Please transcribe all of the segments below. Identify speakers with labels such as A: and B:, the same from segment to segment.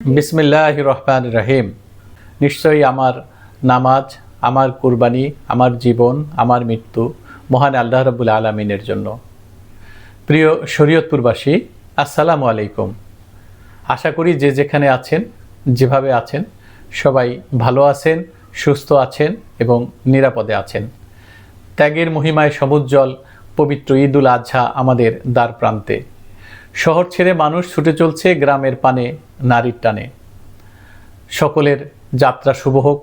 A: বিসমিল্লাহির রহমানির রহিম। নিশ্চয়ই আমার নামাজ, আমার কুরবানি, আমার জীবন, আমার মৃত্যু মহান আল্লাহ রাব্বুল আলামিনের জন্য। প্রিয় শরীয়তপুরবাসী, আসসালামু আলাইকুম। আশা করি যে যেখানে আছেন, যেভাবে আছেন, সবাই ভালো আছেন, সুস্থ আছেন এবং নিরাপদে আছেন। ত্যাগের মহিমায় সমুজ্জ্বল পবিত্র ঈদুল আজহা আমাদের দ্বার প্রান্তে। শহর ছেড়ে মানুষ ছুটে চলছে গ্রামের পানে, নারীর টানে। সকলের যাত্রা শুভ হোক,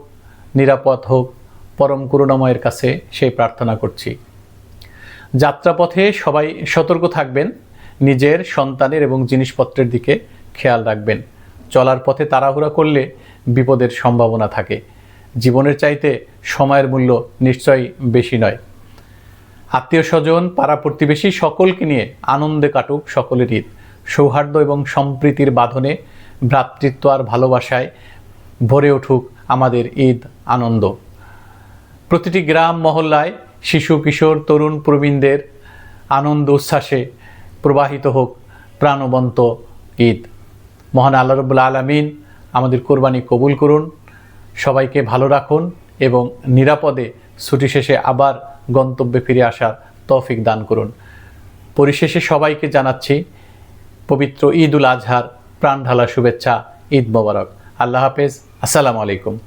A: নিরাপদ হোক, পরম করুণাময়ের কাছে সেই প্রার্থনা করছি। যাত্রাপথে সবাই সতর্ক থাকবেন, নিজের, সন্তানের এবং জিনিসপত্রের দিকে খেয়াল রাখবেন। চলার পথে তাড়াহুড়া করলে বিপদের সম্ভাবনা থাকে। জীবনের চাইতে সময়ের মূল্য নিশ্চয়ই বেশি নয়। আত্মীয় স্বজন, পাড়া প্রতিবেশী সকলকে নিয়ে আনন্দে কাটুক সকলের ঈদ। সৌহার্দ্য এবং সম্প্রীতির বাঁধনে, ভ্রাতৃত্ব আর ভালোবাসায় ভরে উঠুক আমাদের ঈদ আনন্দ। প্রতিটি গ্রাম মহল্লায় শিশু, কিশোর, তরুণ, প্রবীণদের আনন্দ উচ্ছ্বাসে প্রবাহিত হোক প্রাণবন্ত ঈদ। মহান আল্লাহ রাব্বুল আলামিন আমাদের কোরবানি কবুল করুন, সবাইকে ভালো রাখুন এবং নিরাপদে ছুটি শেষে আবার গন্তব্যে ফিরে আসার তৌফিক দান করুন। পরিশেষে সবাইকে জানাচ্ছি পবিত্র ঈদুল আজহার প্রাণঢালা শুভেচ্ছা। ঈদ মোবারক। আল্লাহ হাফেজ। আসসালামু আলাইকুম।